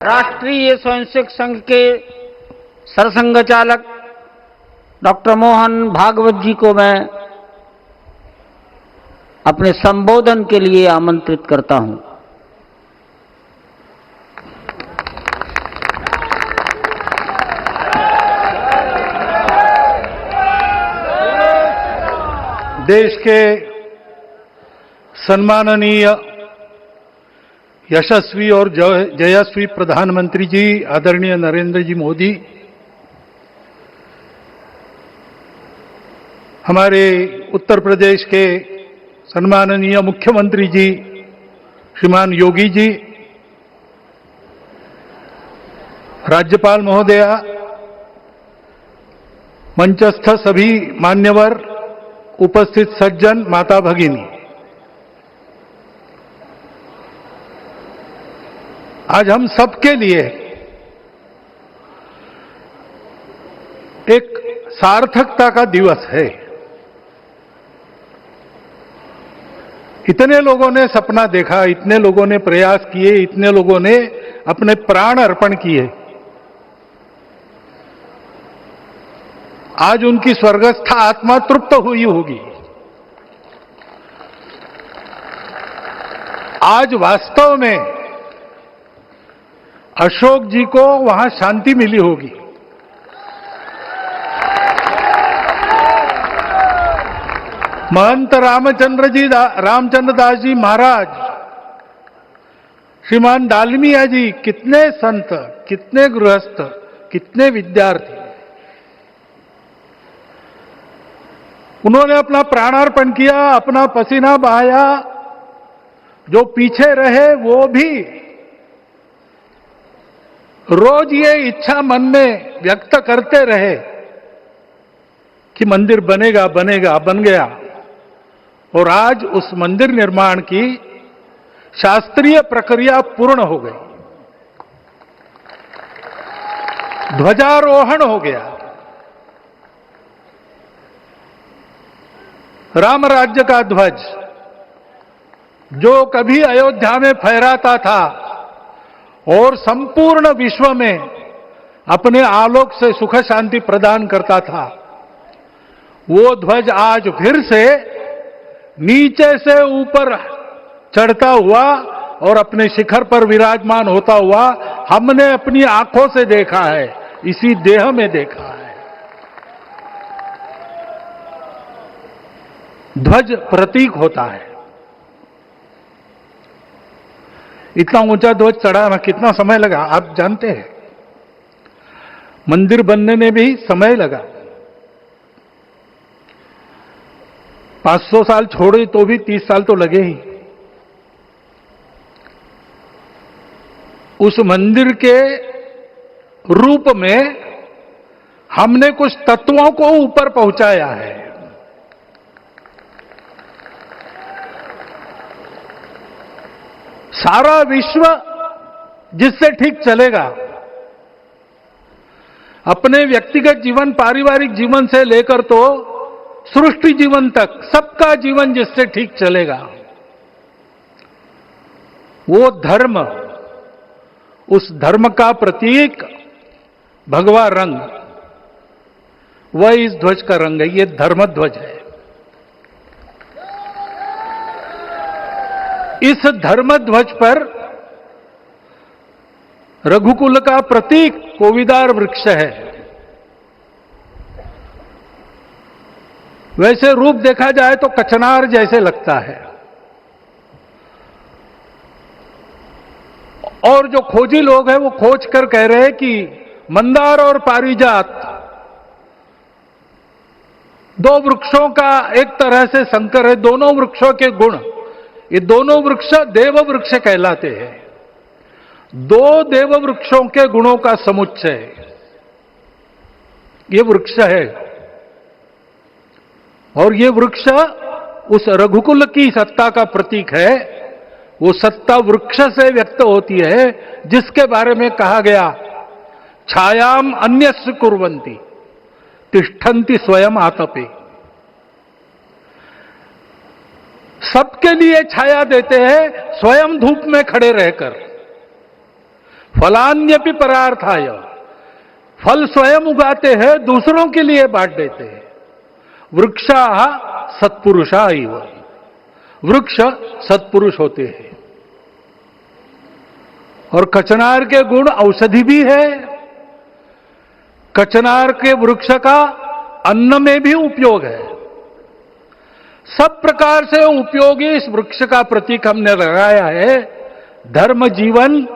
राष्ट्रीय स्वयंसेवक संघ के सरसंघ चालक डॉक्टर मोहन भागवत जी को मैं अपने संबोधन के लिए आमंत्रित करता हूं। देश के सम्माननीय यशस्वी और जयस्वी प्रधानमंत्री जी आदरणीय नरेंद्र जी मोदी, हमारे उत्तर प्रदेश के सम्माननीय मुख्यमंत्री जी श्रीमान योगी जी, राज्यपाल महोदया, मंचस्थ सभी मान्यवर, उपस्थित सज्जन, माता भगिनी, आज हम सबके लिए एक सार्थकता का दिवस है। इतने लोगों ने सपना देखा, इतने लोगों ने प्रयास किए, इतने लोगों ने अपने प्राण अर्पण किए। आज उनकी स्वर्गस्थ आत्मा तृप्त हुई होगी। आज वास्तव में अशोक जी को वहां शांति मिली होगी। महंत रामचंद्र दास जी महाराज, श्रीमान डालमिया जी, कितने संत, कितने गृहस्थ, कितने विद्यार्थी, उन्होंने अपना प्राणार्पण किया, अपना पसीना बहाया। जो पीछे रहे वो भी रोज ये इच्छा मन में व्यक्त करते रहे कि मंदिर बनेगा बनेगा, बन गया। और आज उस मंदिर निर्माण की शास्त्रीय प्रक्रिया पूर्ण हो गई, ध्वजारोहण हो गया। राम राज्य का ध्वज जो कभी अयोध्या में फहराता था और संपूर्ण विश्व में अपने आलोक से सुख शांति प्रदान करता था, वो ध्वज आज फिर से नीचे से ऊपर चढ़ता हुआ और अपने शिखर पर विराजमान होता हुआ हमने अपनी आंखों से देखा है, इसी देह में देखा है। ध्वज प्रतीक होता है। इतना ऊंचा ध्वज चढ़ाना कितना समय लगा आप जानते हैं? मंदिर बनने में भी समय लगा। 500 साल छोड़े तो भी 30 साल तो लगे ही। उस मंदिर के रूप में हमने कुछ तत्वों को ऊपर पहुंचाया है। सारा विश्व जिससे ठीक चलेगा, अपने व्यक्तिगत जीवन, पारिवारिक जीवन से लेकर तो सृष्टि जीवन तक सबका जीवन जिससे ठीक चलेगा, वो धर्म, उस धर्म का प्रतीक भगवा रंग, वह इस ध्वज का रंग है। ये धर्म ध्वज है। इस धर्म ध्वज पर रघुकुल का प्रतीक कोविदार वृक्ष है। वैसे रूप देखा जाए तो कचनार जैसे लगता है। और जो खोजी लोग हैं वो खोज कर कह रहे हैं कि मंदार और पारिजात दो वृक्षों का एक तरह से संकर है। दोनों वृक्षों के गुण, ये दोनों वृक्ष देव वृक्ष कहलाते हैं। दो देव वृक्षों के गुणों का समुच्चय ये वृक्ष है। और ये वृक्ष उस रघुकुल की सत्ता का प्रतीक है। वो सत्ता वृक्ष से व्यक्त होती है जिसके बारे में कहा गया, छायाम अन्यस्य कुर्वन्ति तिष्ठन्ति स्वयं आतपे। सबके लिए छाया देते हैं स्वयं धूप में खड़े रहकर। फलान्यपि परार्थाय, फल स्वयं उगाते हैं, दूसरों के लिए बांट देते हैं। वृक्षाः सत्पुरुषा इव, वृक्ष सत्पुरुष होते हैं। और कचनार के गुण औषधि भी है। कचनार के वृक्ष का अन्न में भी उपयोग है। सब प्रकार से उपयोगी इस वृक्ष का प्रतीक हमने लगाया है। धर्म जीवन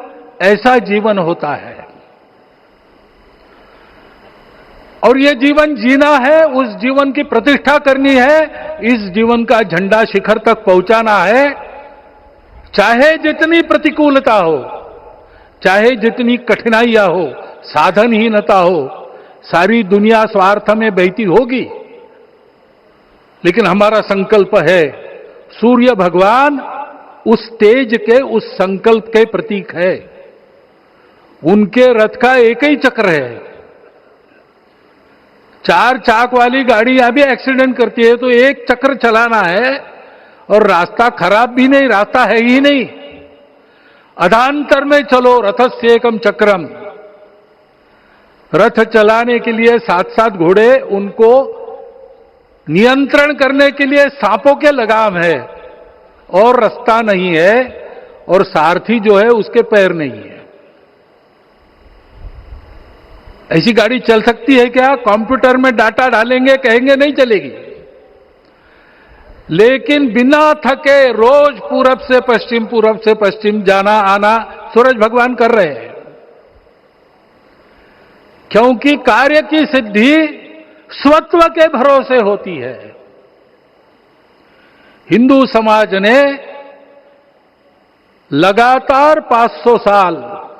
ऐसा जीवन होता है, और ये जीवन जीना है, उस जीवन की प्रतिष्ठा करनी है, इस जीवन का झंडा शिखर तक पहुंचाना है। चाहे जितनी प्रतिकूलता हो, चाहे जितनी कठिनाइयां हो, साधनहीनता हो, सारी दुनिया स्वार्थ में बहती होगी, लेकिन हमारा संकल्प है। सूर्य भगवान उस तेज के, उस संकल्प के प्रतीक है। उनके रथ का एक ही चक्र है। 4 चाक वाली गाड़ियां भी एक्सीडेंट करती है तो एक चक्र चलाना है, और रास्ता खराब भी नहीं, रास्ता है ही नहीं। अधांतर में चलो रथस्य एकम चक्रम। रथ चलाने के लिए 7-7 घोड़े, उनको नियंत्रण करने के लिए सांपों के लगाम है, और रास्ता नहीं है, और सारथी जो है उसके पैर नहीं है। ऐसी गाड़ी चल सकती है क्या? कंप्यूटर में डाटा डालेंगे, कहेंगे नहीं चलेगी। लेकिन बिना थके रोज पूरब से पश्चिम जाना आना सूरज भगवान कर रहे हैं, क्योंकि कार्य की सिद्धि स्वत्व के भरोसे होती है। हिंदू समाज ने लगातार 500 साल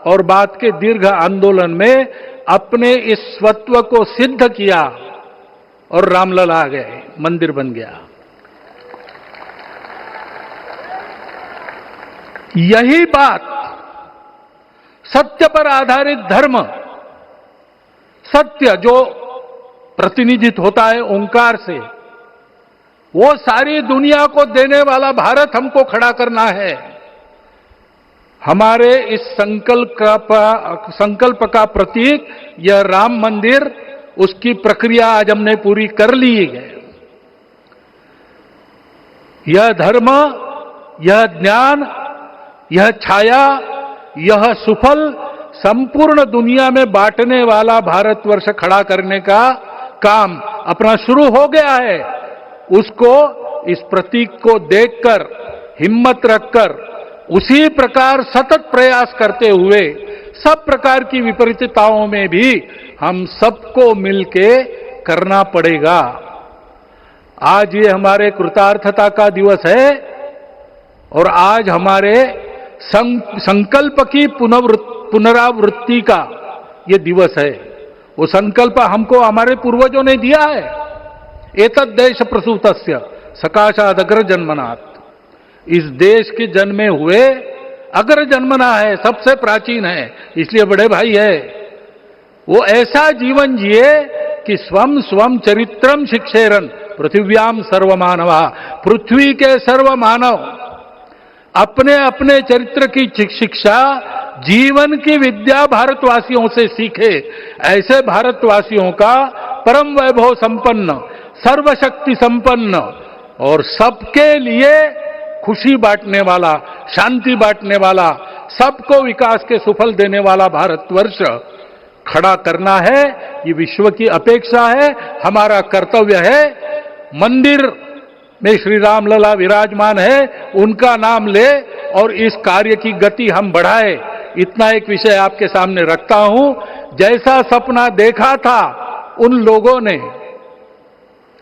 और बाद के दीर्घ आंदोलन में अपने इस स्वत्व को सिद्ध किया, और रामलला आ गए, मंदिर बन गया। यही बात सत्य पर आधारित धर्म, सत्य जो प्रतिनिधित्व होता है ओंकार से, वो सारी दुनिया को देने वाला भारत हमको खड़ा करना है। हमारे इस संकल्प का प्रतीक यह राम मंदिर, उसकी प्रक्रिया आज हमने पूरी कर ली है। यह धर्म, यह ज्ञान, यह छाया, यह सुफल संपूर्ण दुनिया में बांटने वाला भारतवर्ष खड़ा करने का काम अपना शुरू हो गया है। उसको, इस प्रतीक को देखकर, हिम्मत रखकर, उसी प्रकार सतत प्रयास करते हुए सब प्रकार की विपरीतताओं में भी हम सबको मिलके करना पड़ेगा। आज ये हमारे कृतार्थता का दिवस है, और आज हमारे संकल्प की पुनरावृत्ति का ये दिवस है। वो संकल्प हमको हमारे पूर्वजों ने दिया है। एतद् देश प्रसूतस्य सकाशाद अग्र जन्मनात्। इस देश के जन्मे हुए अग्र जन्मना है, सबसे प्राचीन है, इसलिए बड़े भाई है। वो ऐसा जीवन जिए कि स्वम स्वम चरित्रम शिक्षेरन पृथिव्याम सर्वमानवा। पृथ्वी के सर्व मानव अपने अपने चरित्र की शिक्षा, जीवन की विद्या भारतवासियों से सीखे। ऐसे भारतवासियों का परम वैभव संपन्न, सर्वशक्ति संपन्न और सबके लिए खुशी बांटने वाला, शांति बांटने वाला, सबको विकास के सुफल देने वाला भारतवर्ष खड़ा करना है। ये विश्व की अपेक्षा है, हमारा कर्तव्य है। मंदिर में श्री रामलला विराजमान है, उनका नाम ले और इस कार्य की गति हम बढ़ाए। इतना एक विषय आपके सामने रखता हूं। जैसा सपना देखा था उन लोगों ने,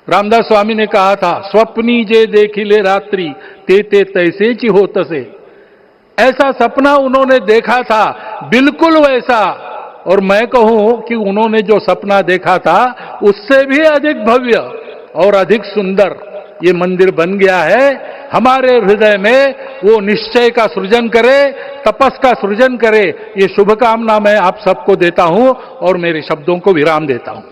रामदास स्वामी ने कहा था, स्वप्नी जे देखिले रात्रि ते तैसे ची हो तसे। ऐसा सपना उन्होंने देखा था, बिल्कुल वैसा। और मैं कहूं कि उन्होंने जो सपना देखा था उससे भी अधिक भव्य और अधिक सुंदर ये मंदिर बन गया है। हमारे हृदय में वो निश्चय का सृजन करे, तपस का सृजन करे, ये शुभकामना मैं आप सबको देता हूं और मेरे शब्दों को विराम देता हूं।